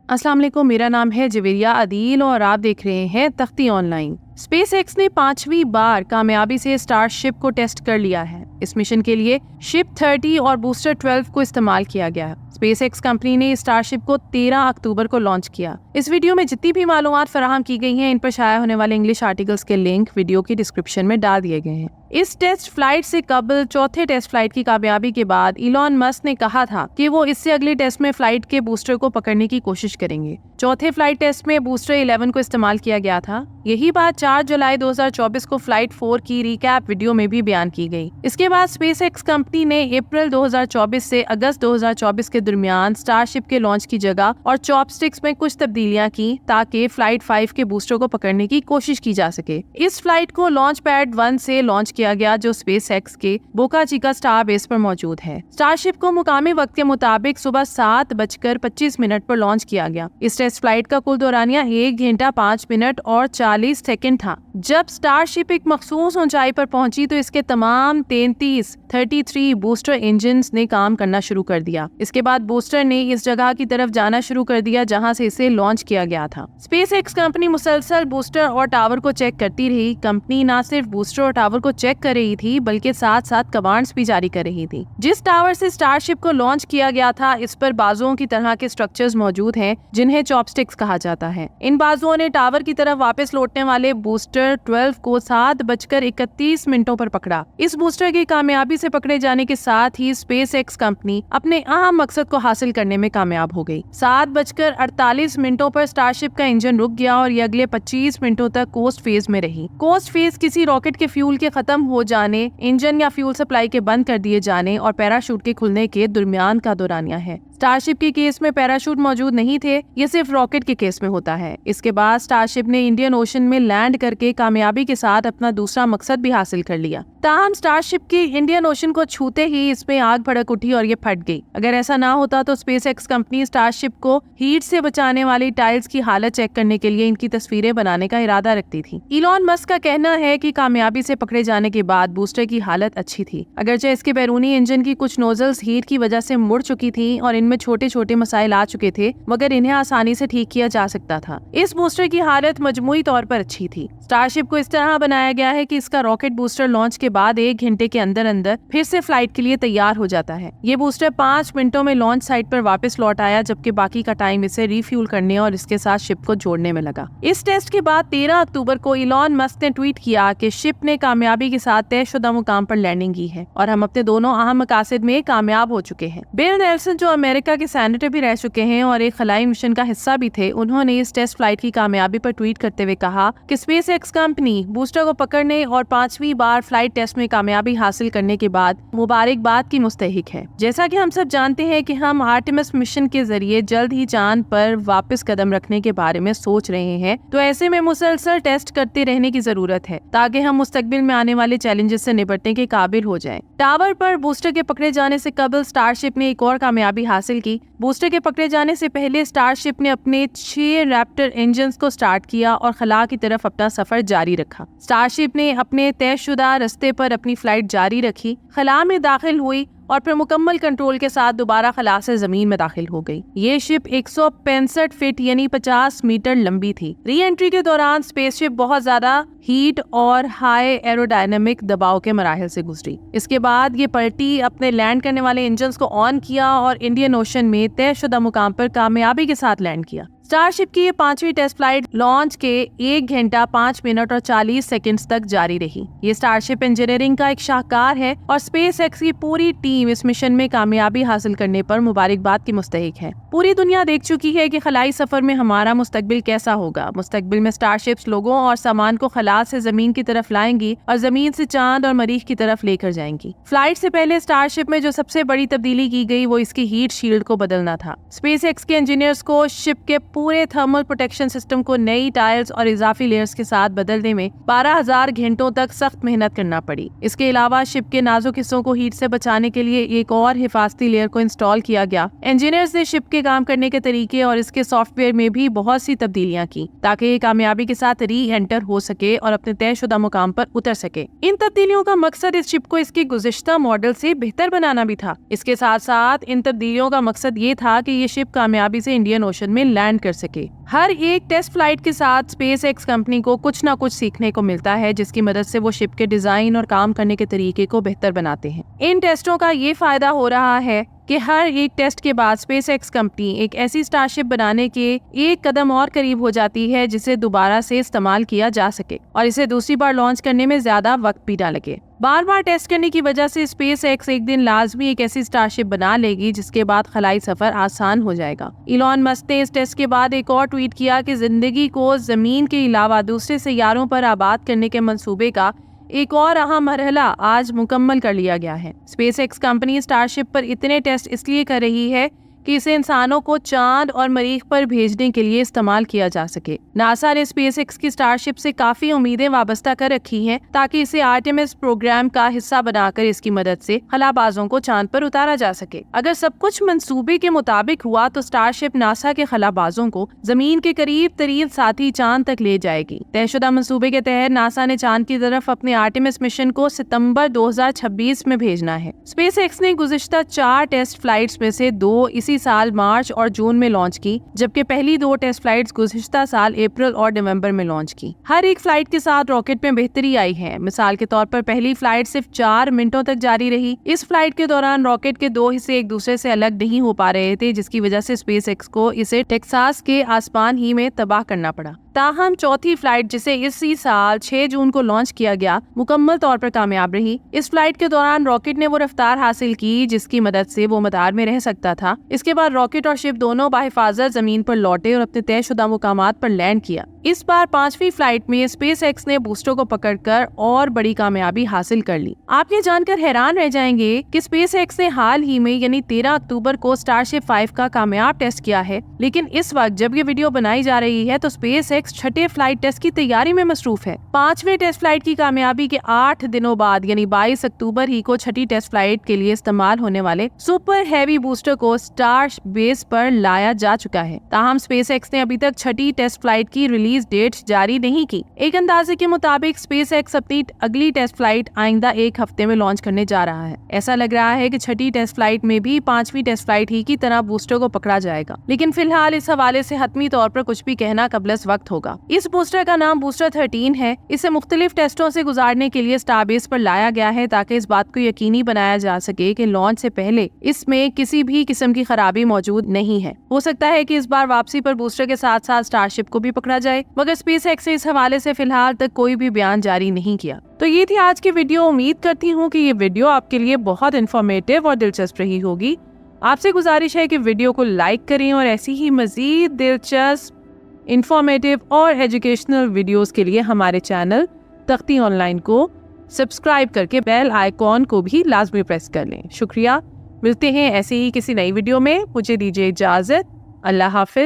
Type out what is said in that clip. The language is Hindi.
अस्सलाम वालेकुम, मेरा नाम है जवेरिया अदील और आप देख रहे हैं तख्ती ऑनलाइन। स्पेसएक्स ने 5वीं बार कामयाबी से स्टारशिप को टेस्ट कर लिया है। इस मिशन के लिए शिप 30 और बूस्टर 12 को इस्तेमाल किया गया है। स्पेसएक्स कंपनी ने स्टारशिप को 13 अक्टूबर को लॉन्च किया। इस वीडियो में जितनी भी मालूमात फराहम की गई हैं, इन पर शाया होने वाले इंग्लिश आर्टिकल्स के लिंक वीडियो की डिस्क्रिप्शन में डाल दिए गए हैं। इस टेस्ट फ्लाइट से कबल चौथे टेस्ट फ्लाइट की कामयाबी के बाद इलॉन मस्क ने कहा था कि वो इससे अगले टेस्ट में फ्लाइट के बूस्टर को पकड़ने की कोशिश करेंगे। चौथे फ्लाइट टेस्ट में बूस्टर 11 को इस्तेमाल किया गया था। यही बात 4 जुलाई 2024 को फ्लाइट 4 की रिकैप वीडियो में भी बयान की गई। इसके बाद स्पेसएक्स कंपनी ने अप्रैल 2024 से अगस्त 2024 के दरमियान स्टारशिप के लॉन्च की जगह और चॉपस्टिक्स में कुछ तब्दीलियां की ताकि फ्लाइट 5 के बूस्टर को पकड़ने की कोशिश की जा सके। इस फ्लाइट को लॉन्च पैड 1 से लॉन्च किया गया, जो स्पेसएक्स के बोका चिका स्टार बेस पर मौजूद है। स्टारशिप को मुकामी वक्त के मुताबिक सुबह 7:25 पर लॉन्च किया गया। इस टेस्ट फ्लाइट का कुल दौरानिया 1 घंटा 5 मिनट और 40 सेकंड था। जब स्टारशिप एक मखसूस ऊंचाई पर पहुंची तो इसके तमाम 33 बूस्टर इंजन्स ने काम करना शुरू कर दिया। इसके बाद बूस्टर ने इस जगह की तरफ जाना शुरू कर दिया जहां से इसे लॉन्च किया गया था। स्पेसएक्स कंपनी मुसलसल बूस्टर और टावर को चेक करती रही। कंपनी न सिर्फ बूस्टर और टावर को चेक कर रही थी बल्कि साथ साथ कमांड्स भी जारी कर रही थी। जिस टावर से स्टारशिप को लॉन्च किया गया था, इस पर बाजुओं की तरह के स्ट्रक्चर्स मौजूद हैं जिन्हें चॉपस्टिक्स कहा जाता है। इन बाजुओं ने टावर की तरफ वापस लौटने वाले बूस्टर 12 को 7:31 पर पकड़ा। इस बूस्टर की कामयाबी से पकड़े जाने के साथ ही स्पेसएक्स कंपनी अपने अहम मकसद को हासिल करने में कामयाब हो गई। 7:48 पर स्टारशिप का इंजन रुक गया और ये अगले 25 मिनटों तक कोस्ट फेज में रही। कोस्ट फेज किसी रॉकेट के फ्यूल के खत्म हो जाने, इंजन या फ्यूल सप्लाई के बंद कर दिए जाने और पैराशूट के खुलने के दरमियान का दौरानिया है। स्टारशिप के केस में पैराशूट मौजूद नहीं थे, ये सिर्फ रॉकेट के केस में होता है। इसके बाद स्टारशिप ने इंडियन ओशन में लैंड करके कामयाबी के साथ अपना दूसरा मकसद भी हासिल कर लिया। ताहम स्टारशिप की इंडियन ओशन को छूते ही इसमें आग भड़क उठी और ये फट गई। अगर ऐसा ना होता तो स्पेसएक्स कंपनी स्टारशिप को हीट से बचाने वाली टाइल्स की हालत चेक करने के लिए इनकी तस्वीरें बनाने का इरादा रखती थी। इलॉन मस्क का कहना है कि कामयाबी से पकड़े जाने के बाद बूस्टर की हालत अच्छी थी। अगरचे इसके बैरूनी इंजन की कुछ नोजल्स हीट की वजह से मुड़ चुकी थी और इनमें छोटे छोटे मसाइल आ चुके थे, मगर इन्हें आसानी से ठीक किया जा सकता था। इस बूस्टर की हालत मजमूई तौर पर अच्छी थी। स्टारशिप को इस तरह बनाया गया है कि इसका रॉकेट बूस्टर लॉन्च के बाद 1 घंटे के अंदर अंदर फिर से फ्लाइट के लिए तैयार हो जाता है। ये बूस्टर 5 मिनटों में लॉन्च साइट पर वापस लौट आया, जबकि बाकी का टाइम इसे रिफ्यूल करने और इसके साथ शिप को जोड़ने में लगा। इस टेस्ट के बाद 13 अक्टूबर को इलॉन मस्क ने ट्वीट किया कि शिप ने कामयाबी के साथ तयशुदा मुकाम पर लैंडिंग की है और हम अपने दोनों अहम मकासद में कामयाब हो चुके हैं। बिल नेल्सन, जो अमेरिका के सेनेटर भी रह चुके हैं और एक खलाई मिशन का हिस्सा भी थे, उन्होंने इस टेस्ट फ्लाइट की कामयाबी पर ट्वीट करते हुए कहा कि स्पेसएक्स कंपनी बूस्टर को पकड़ने और 5वीं बार फ्लाइट टेस्ट में कामयाबी हासिल करने के बाद मुबारकबाद की मुस्तहिक है। जैसा कि हम सब जानते हैं कि हम आर्टेमिस मिशन के जरिए जल्द ही चांद पर वापस कदम रखने के बारे में सोच रहे हैं, तो ऐसे में मुसलसल टेस्ट करते रहने की जरूरत है ताकि हम मुस्तकबिल में आने वाले चैलेंजेस से निपटने के काबिल हो जाएं। टावर पर बूस्टर के पकड़े जाने से कबल स्टारशिप ने एक और कामयाबी हासिल की। बूस्टर के पकड़े जाने से पहले स्टारशिप ने अपने 6 रैप्टर इंजन्स को स्टार्ट किया और खला की तरफ अपना सफर जारी रखा। स्टारशिप ने अपने तयशुदा रास्ते पर अपनी फ्लाइट जारी रखी, खला में दाखिल हुई और फिर मुकम्मल कंट्रोल के साथ दोबारा खला से जमीन में दाखिल हो गई। ये शिप 165 फीट यानी 50 मीटर लंबी थी। री एंट्री के दौरान स्पेसशिप बहुत ज्यादा हीट और हाई एरोडायनामिक दबाव के मराहिल से गुजरी। इसके बाद ये पलटी, अपने लैंड करने वाले इंजन्स को ऑन किया और इंडियन ओशन में तयशुदा मुकाम पर कामयाबी के साथ लैंड किया। स्टारशिप की ये 5वीं टेस्ट फ्लाइट लॉन्च के 1 घंटा 5 मिनट और 40 सेकंड्स तक जारी रही। ये स्टारशिप इंजीनियरिंग का एक शाहकार है और स्पेसएक्स की पूरी टीम इस मिशन में कामयाबी हासिल करने पर मुबारकबाद की मुस्तहिक है। पूरी दुनिया देख चुकी है कि खलाई सफर में हमारा मुस्तकबिल कैसा होगा। मुस्तकबिल में स्टारशिप्स लोगों और सामान को खला से जमीन की तरफ लाएंगी और जमीन से चांद और मरीख की तरफ लेकर जाएंगी। फ्लाइट से पहले स्टारशिप में जो सबसे बड़ी तब्दीली की गई वो इसकी हीट शील्ड को बदलना था। स्पेसएक्स के इंजीनियर्स को शिप के पूरे थर्मल प्रोटेक्शन सिस्टम को नई टाइल्स और इजाफी लेयर्स के साथ बदलने में 12,000 घंटों तक सख्त मेहनत करना पड़ी। इसके अलावा शिप के नाजुक हिस्सों को हीट से बचाने के लिए एक और हिफाजती लेयर को इंस्टॉल किया गया। इंजीनियर्स ने शिप के काम करने के तरीके और इसके सॉफ्टवेयर में भी बहुत सी तब्दीलियां की ताकि ये कामयाबी के साथ री एंटर हो सके और अपने तयशुदा मुकाम पर उतर सके। इन तब्दीलियों का मकसद इस शिप को इसके गुज़िश्ता मॉडल से बेहतर बनाना भी था। इसके साथ साथ इन तब्दीलियों का मकसद ये था कि ये शिप कामयाबी से इंडियन ओशन में लैंड कर सके। हर एक टेस्ट फ्लाइट के साथ स्पेस एक्स कंपनी को कुछ ना कुछ सीखने को मिलता है, जिसकी मदद से वो शिप के डिजाइन और काम करने के तरीके को बेहतर बनाते हैं। इन टेस्टों का ये फायदा हो रहा है कि हर एक टेस्ट के बाद स्पेस एक्स कंपनी एक ऐसी स्टारशिप बनाने के एक कदम और करीब हो जाती है जिसे दोबारा से इस्तेमाल किया जा सके और इसे दूसरी बार लॉन्च करने में ज्यादा वक्त भी ना लगे। बार बार टेस्ट करने की वजह से स्पेस एक्स एक दिन लाजमी एक ऐसी स्टारशिप बना लेगी जिसके बाद खलाई सफर आसान हो जाएगा। इलॉन मस्क ने इस टेस्ट के बाद एक और ट्वीट किया कि जिंदगी को जमीन के अलावा दूसरे सैयारों पर आबाद करने के मंसूबे का एक और अहम मरहला आज मुकम्मल कर लिया गया है। स्पेस एक्स कंपनी स्टारशिप पर इतने टेस्ट इसलिए कर रही है कि इसे इंसानों को चांद और मरीख पर भेजने के लिए इस्तेमाल किया जा सके। नासा ने स्पेस एक्स की स्टारशिप से काफी उम्मीदें वाबस्ता कर रखी हैं ताकि इसे आर्टेमिस प्रोग्राम का हिस्सा बनाकर इसकी मदद से खलाबाजों को चांद पर उतारा जा सके। अगर सब कुछ मंसूबे के मुताबिक हुआ तो स्टारशिप नासा के खलाबाजों को जमीन के करीब तरीन साथी चांद तक ले जाएगी। तयशुदा मंसूबे के तहत नासा ने चांद की तरफ अपने आर्टेमिस मिशन को सितंबर 2026 में भेजना है। स्पेस एक्स ने गुज़िश्ता 4 टेस्ट फ्लाइट्स में से 2 इसी साल मार्च और जून में लॉन्च की, जबकि पहली 2 टेस्ट फ्लाइट्स गुज़िश्ता साल अप्रैल और नवंबर में लॉन्च की। हर एक फ्लाइट के साथ रॉकेट में बेहतरी आई है। मिसाल के तौर पर पहली फ्लाइट सिर्फ 4 मिनटों तक जारी रही। इस फ्लाइट के दौरान रॉकेट के 2 हिस्से एक दूसरे से अलग नहीं हो पा रहे थे, जिसकी वजह से स्पेस एक्स को इसे टेक्सास के आसमान ही में तबाह करना पड़ा। ताहम चौथी फ्लाइट, जिसे इसी साल 6 जून को लॉन्च किया गया, मुकम्मल तौर पर कामयाब रही। इस फ्लाइट के दौरान रॉकेट ने वो रफ्तार हासिल की जिसकी मदद से वो मदार में रह सकता था। इसके बाद रॉकेट और शिप दोनों बाहिफाजत जमीन पर लौटे और अपने तयशुदा मुकामात पर लैंड किया। इस बार 5वीं फ्लाइट में स्पेस एक्स ने बूस्टर को पकड़कर और बड़ी कामयाबी हासिल कर ली। आप ये जानकर हैरान रह जाएंगे कि स्पेस एक्स ने हाल ही में यानी 13 अक्टूबर को स्टारशिप 5 का कामयाब टेस्ट किया है, लेकिन इस वक्त जब ये वीडियो बनाई जा रही है तो स्पेस एक्स 6ठे फ्लाइट टेस्ट की तैयारी में मसरूफ है। 5वें टेस्ट फ्लाइट की कामयाबी के 8 दिनों बाद यानी 22 अक्टूबर ही को 6ठी टेस्ट फ्लाइट के लिए इस्तेमाल होने वाले सुपर हैवी बूस्टर को स्टार बेस पर लाया जा चुका है। ताहम स्पेस एक्स ने अभी तक 6ठी टेस्ट फ्लाइट की रिलीज डेट जारी नहीं की। एक अंदाजे के मुताबिक स्पेस एक्स अपनी अगली टेस्ट फ्लाइट आइंदा 1 हफ्ते में लॉन्च करने जा रहा है। ऐसा लग रहा है कि 6ठी टेस्ट फ्लाइट में भी 5वीं टेस्ट फ्लाइट ही की तरह बूस्टर को पकड़ा जाएगा, लेकिन फिलहाल इस हवाले से हतमी तौर पर कुछ भी कहना कबलस वक्त होगा। इस बूस्टर का नाम बूस्टर 13 है। इसे मुख्तलिफ टेस्टों से गुजारने के लिए स्टारबेस पर लाया गया है ताकि इस बात को यकीनी बनाया जा सके कि लॉन्च से पहले इसमें किसी भी किस्म की खराबी मौजूद नहीं है। हो सकता है कि इस बार वापसी पर बूस्टर के साथ साथ स्टारशिप को भी पकड़ा जाए, मगर स्पेस एक्स ने इस हवाले से फिलहाल तक कोई भी बयान जारी नहीं किया। तो ये थी आज की वीडियो। उम्मीद करती हूँ कि ये वीडियो आपके लिए बहुत इन्फॉर्मेटिव और दिलचस्प रही होगी। आपसे गुजारिश है कि वीडियो को लाइक करें और ऐसी ही मजीद दिलचस्प, इंफॉर्मेटिव और एजुकेशनल वीडियोस के लिए हमारे चैनल तख्ती ऑनलाइन को सब्सक्राइब करके बेल आइकॉन को भी लाजमी प्रेस कर लें। शुक्रिया। मिलते हैं ऐसे ही किसी नई वीडियो में। मुझे दीजिए इजाज़त। अल्लाह हाफिज।